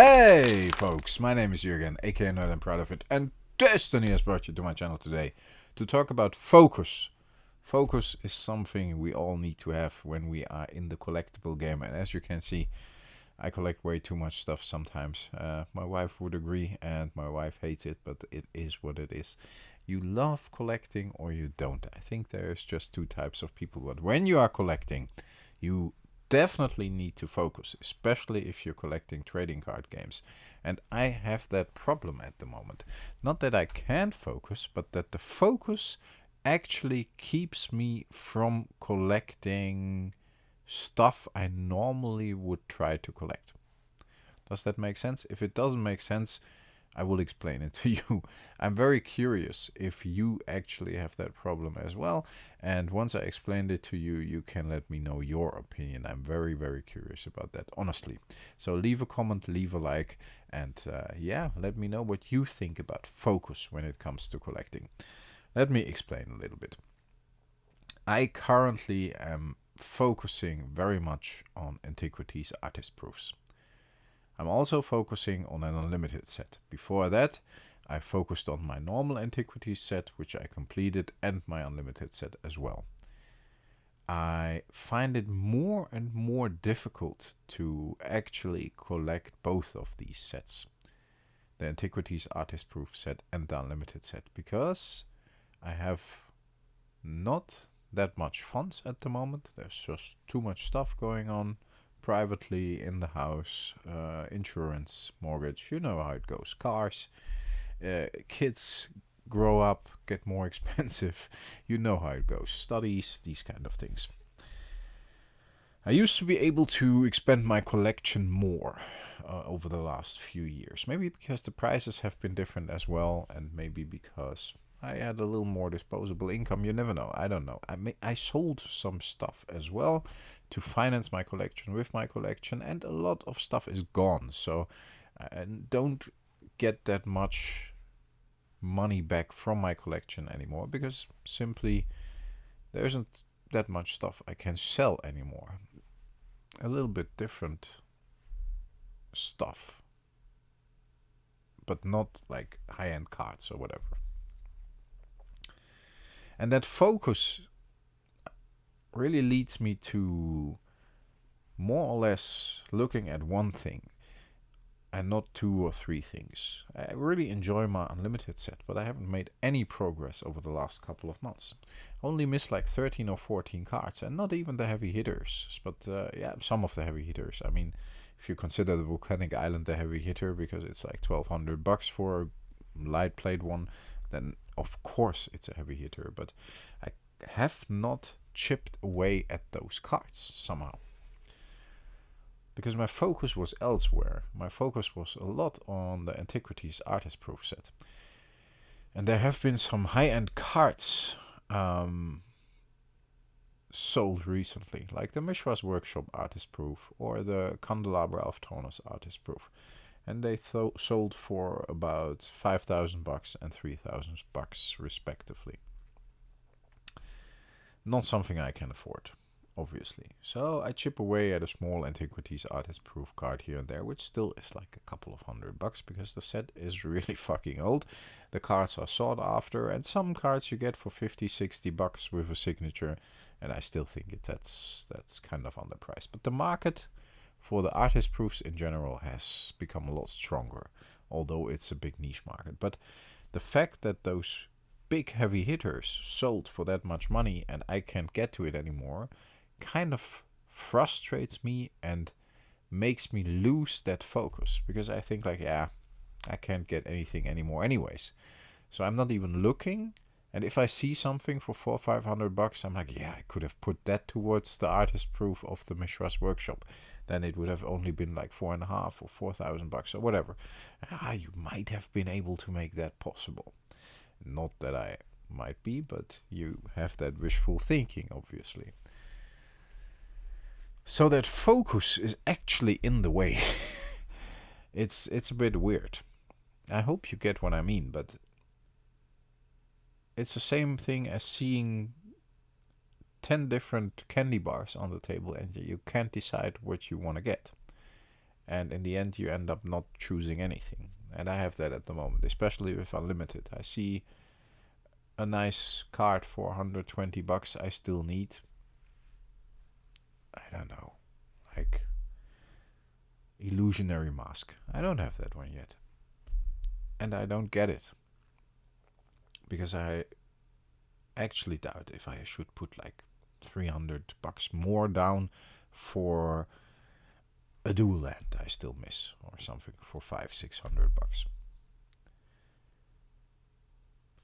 Hey folks, my name is Jürgen, aka Nerd and Proud of It, and Destiny has brought you to my channel today to talk about focus. Focus is something we all need to have when we are in the collectible game, and as you can see, I collect way too much stuff sometimes. My wife would agree, and my wife hates it, but it is what it is. You love collecting or you don't. I think there's just two types of people, but when you are collecting, you definitely need to focus, especially if you're collecting trading card games. And I have that problem at the moment. Not that I can't focus, but that the focus actually keeps me from collecting stuff I normally would try to collect. Does that make sense? If it doesn't make sense, I will explain it to you. I'm very curious if you actually have that problem as well. And once I explained it to you, you can let me know your opinion. I'm very, very curious about that, honestly. So leave a comment, leave a like, and yeah, let me know what you think about focus when it comes to collecting. Let me explain a little bit. I currently am focusing very much on antiquities artist proofs. I'm also focusing on an unlimited set. Before that, I focused on my normal antiquities set, which I completed, and my unlimited set as well. I find it more and more difficult to actually collect both of these sets. The antiquities artist proof set and the unlimited set, because I have not that much funds at the moment. There's just too much stuff going on. Privately in the house, insurance, mortgage, you know how it goes. Cars, kids grow up, get more expensive, you know how it goes. Studies, these kind of things. I used to be able to expand my collection more over the last few years. Maybe because the prices have been different as well, and maybe because I had a little more disposable income. You never know. I don't know. I sold some stuff as well to finance my collection with my collection, and a lot of stuff is gone. So I don't get that much money back from my collection anymore because simply there isn't that much stuff I can sell anymore. A little bit different stuff, but not like high-end cards or whatever. And that focus really leads me to more or less looking at one thing and not two or three things. I really enjoy my unlimited set, but I haven't made any progress over the last couple of months. Only missed like 13 or 14 cards, and not even the heavy hitters, but yeah, some of the heavy hitters. I mean, if you consider the Volcanic Island a heavy hitter because it's like $1,200 for a light played one, then of course it's a heavy hitter, but I have not chipped away at those cards somehow. Because my focus was elsewhere. My focus was a lot on the Antiquities Artist Proof set. And there have been some high-end cards sold recently, like the Mishra's Workshop Artist Proof or the Candelabra of Taurus Artist Proof. And they sold for about $5,000 and $3,000 respectively. Not something I can afford, obviously. So I chip away at a small Antiquities Artist Proof card here and there, which still is like a couple of $100 because the set is really fucking old. The cards are sought after, and some cards you get for $50-$60 with a signature, and I still think that's kind of underpriced. But the market for the artist proofs in general has become a lot stronger, although it's a big niche market. But the fact that those big heavy hitters sold for that much money and I can't get to it anymore kind of frustrates me and makes me lose that focus, because I think like, yeah, I can't get anything anymore anyways. So I'm not even looking. And if I see something for $400-500, I'm like, yeah, I could have put that towards the artist proof of the Mishra's Workshop. Then it would have only been like $4,500 or $4,000 or whatever. You might have been able to make that possible. Not that I might be, but you have that wishful thinking, obviously. So that focus is actually in the way. It's a bit weird. I hope you get what I mean, but it's the same thing as seeing 10 different candy bars on the table and you can't decide what you want to get. and in the end you end up not choosing anything. And I have that at the moment, especially with unlimited. I see a nice card for 120 bucks I still need. I don't know, like illusionary mask. I don't have that one yet, and I don't get it because I actually doubt if I should put like 300 bucks more down for a dual land I still miss or something for 500-600 bucks.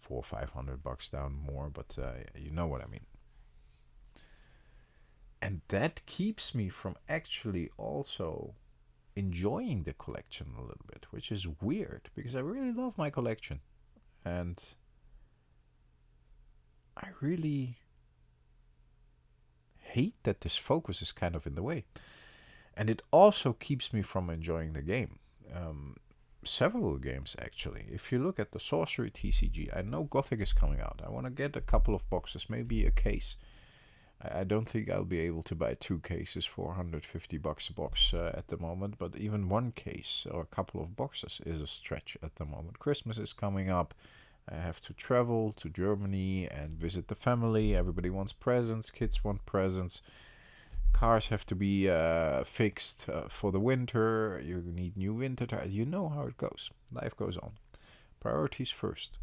400-500 bucks down more, but you know what I mean. And that keeps me from actually also enjoying the collection a little bit, which is weird because I really love my collection, and I really hate that this focus is kind of in the way. And it also keeps me from enjoying the game. Several games, actually. If you look at the Sorcery TCG, I know Gothic is coming out. I want to get a couple of boxes, maybe a case. I don't think I'll be able to buy 2 cases for 150 bucks a box at the moment, but even 1 case or a couple of boxes is a stretch at the moment. Christmas is coming up. I have to travel to Germany and visit the family. Everybody wants presents. Kids want presents. Cars have to be fixed for the winter. You need new winter tires. You know how it goes. Life goes on. Priorities first.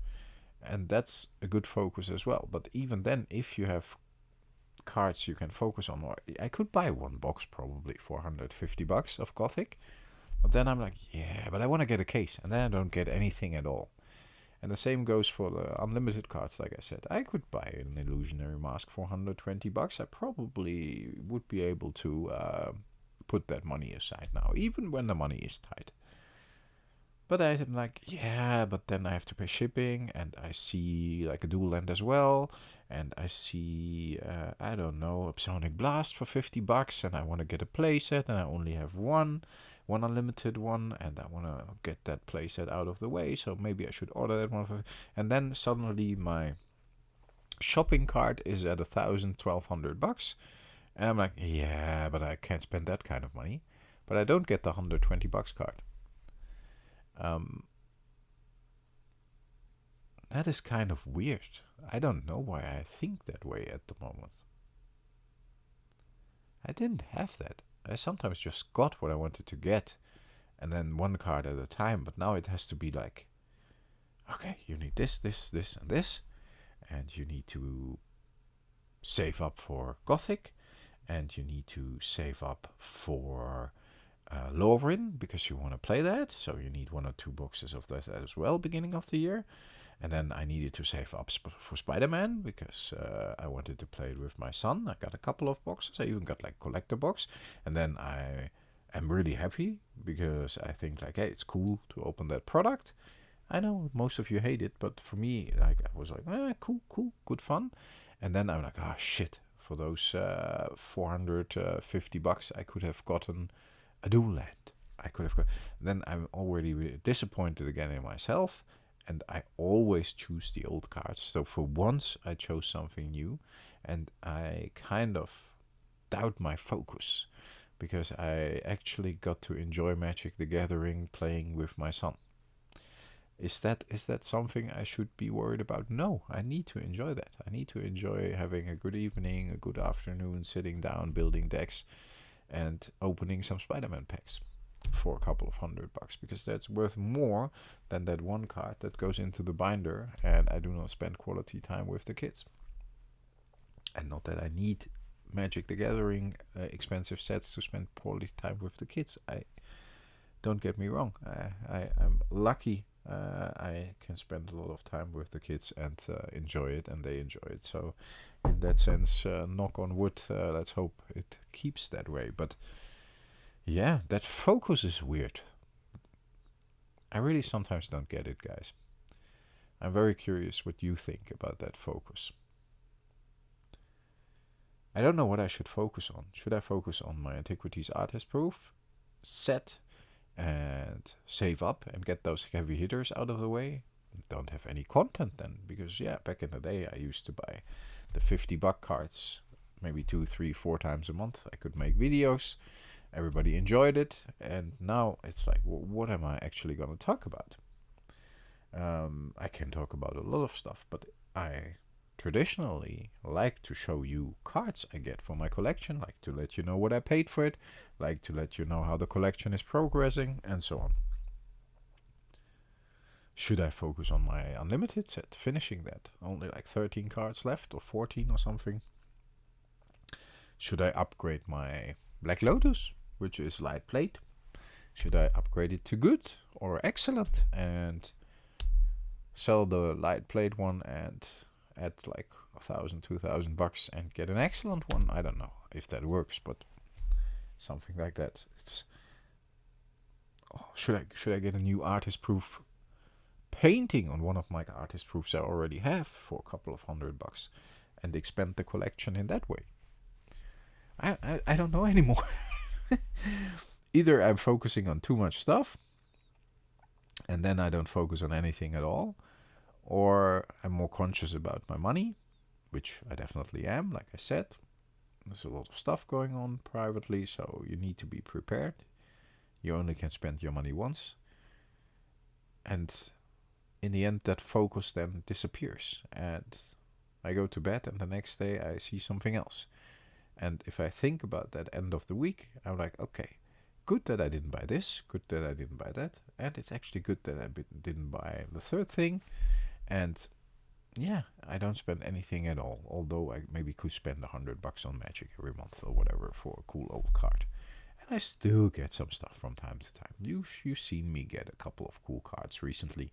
And that's a good focus as well. But even then, if you have cards you can focus on, or I could buy 1 box probably for 150 bucks of Gothic. But then I'm like, yeah, but I want to get a case. And then I don't get anything at all. And the same goes for the unlimited cards, like I said. I could buy an illusionary mask for 120 bucks. I probably would be able to put that money aside now, even when the money is tight. But I'm like, yeah, but then I have to pay shipping, and I see like a dual land as well, and I see, I don't know, a Psionic Blast for 50 bucks, and I want to get a playset, and I only have one unlimited one, and I want to get that playset out of the way, so maybe I should order that one. And then suddenly my shopping cart is at 1,000-1,200 bucks, and I'm like, yeah, but I can't spend that kind of money. But I don't get the 120 bucks card. That is kind of weird. I don't know why I think that way at the moment. I didn't have that. I sometimes just got what I wanted to get, and then 1 card at a time, but now it has to be like, okay, you need this, this, this, and this, and you need to save up for Gothic, and you need to save up for Lorwyn, because you want to play that, so you need 1 or 2 boxes of that as well, beginning of the year. And then I needed to save up for Spider-Man, because I wanted to play it with my son. I got a couple of boxes. I even got like collector box. And then I am really happy, because I think like, hey, it's cool to open that product. I know most of you hate it, but for me, like, I was like, cool, good fun. And then I'm like, shit, for those 450 bucks, I could have gotten a dual land. I could have got. Then I'm already really disappointed again in myself. And I always choose the old cards. So for once, I chose something new. And I kind of doubt my focus, because I actually got to enjoy Magic the Gathering playing with my son. Is that something I should be worried about? No, I need to enjoy that. I need to enjoy having a good evening, a good afternoon, sitting down, building decks, and opening some Spider-Man packs for a couple of $100, because that's worth more than that 1 card that goes into the binder, and I do not spend quality time with the kids. And not that I need Magic the Gathering expensive sets to spend quality time with the kids. Don't get me wrong. I'm lucky. I can spend a lot of time with the kids and enjoy it, and they enjoy it. So in that sense, knock on wood, let's hope it keeps that way. But yeah, that focus is weird. I really sometimes don't get it, guys. I'm very curious what you think about that focus. I don't know what I should focus on. Should I focus on my Antiquities Artist Proof set and save up and get those heavy hitters out of the way? Don't have any content then, because yeah, back in the day I used to buy the $50 cards maybe 2, 3, 4 times a month. I could make videos. Everybody enjoyed it, and now it's like, what am I actually gonna talk about? I can talk about a lot of stuff, but I traditionally like to show you cards I get for my collection, like to let you know what I paid for it, like to let you know how the collection is progressing, and so on. Should I focus on my unlimited set, finishing that? Only like 13 cards left, or 14 or something. Should I upgrade my Black Lotus, which is light plate? Should I upgrade it to good or excellent and sell the light plate one and add like $1,000-2,000 and get an excellent one? I don't know if that works, but something like that. It's should I get a new artist proof painting on one of my artist proofs I already have for a couple of $100 and expand the collection in that way? I don't know anymore. Either I'm focusing on too much stuff and then I don't focus on anything at all, or I'm more conscious about my money, which I definitely am. Like I said, there's a lot of stuff going on privately, so you need to be prepared. You only can spend your money once, and in the end that focus then disappears, and I go to bed and the next day I see something else. And if I think about that end of the week, I'm like, okay, good that I didn't buy this, good that I didn't buy that, and it's actually good that I didn't buy the third thing. And yeah, I don't spend anything at all, although I maybe could spend $100 on Magic every month or whatever for a cool old card. And I still get some stuff from time to time. You've seen me get a couple of cool cards recently,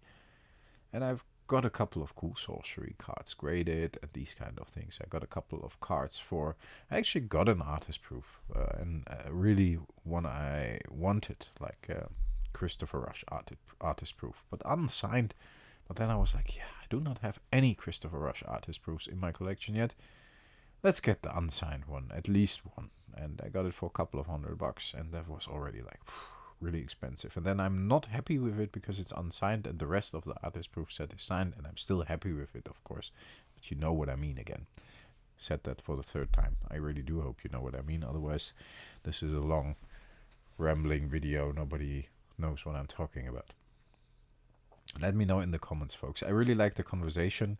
and I've got a couple of cool sorcery cards graded and these kind of things. I got a couple of cards for, I actually got an artist proof, and really one I wanted, like Christopher Rush artist proof, but unsigned. But then I was like, yeah, I do not have any Christopher Rush artist proofs in my collection yet. Let's get the unsigned one, at least one. And I got it for a couple of $100, and that was already like really expensive. And then I'm not happy with it because it's unsigned and the rest of the artist proof set is signed, and I'm still happy with it, of course. But you know what I mean again. Said that for the third time. I really do hope you know what I mean. Otherwise, this is a long, rambling video. Nobody knows what I'm talking about. Let me know in the comments, folks. I really like the conversation.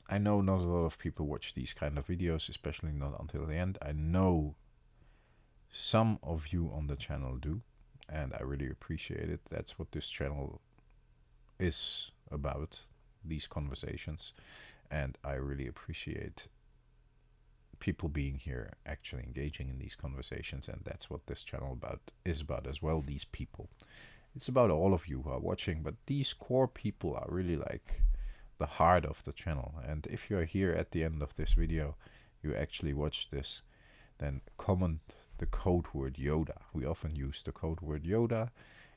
I know not a lot of people watch these kind of videos, especially not until the end. I know some of you on the channel do, and I really appreciate it. That's what this channel is about, these conversations, and I really appreciate people being here, actually engaging in these conversations, and that's what this channel is about as well, these people. It's about all of you who are watching, but these core people are really like the heart of the channel. And if you're here at the end of this video, you actually watch this, then comment the code word Yoda. We often use the code word Yoda.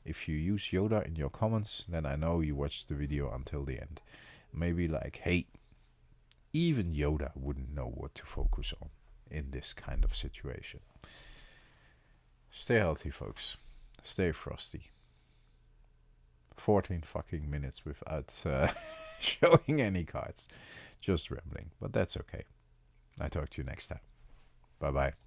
If you use Yoda in your comments, then I know you watched the video until the end. Maybe like, hey, even Yoda wouldn't know what to focus on in this kind of situation. Stay healthy, folks. Stay frosty. 14 fucking minutes without showing any cards. Just rambling, but that's okay. I talk to you next time. Bye bye.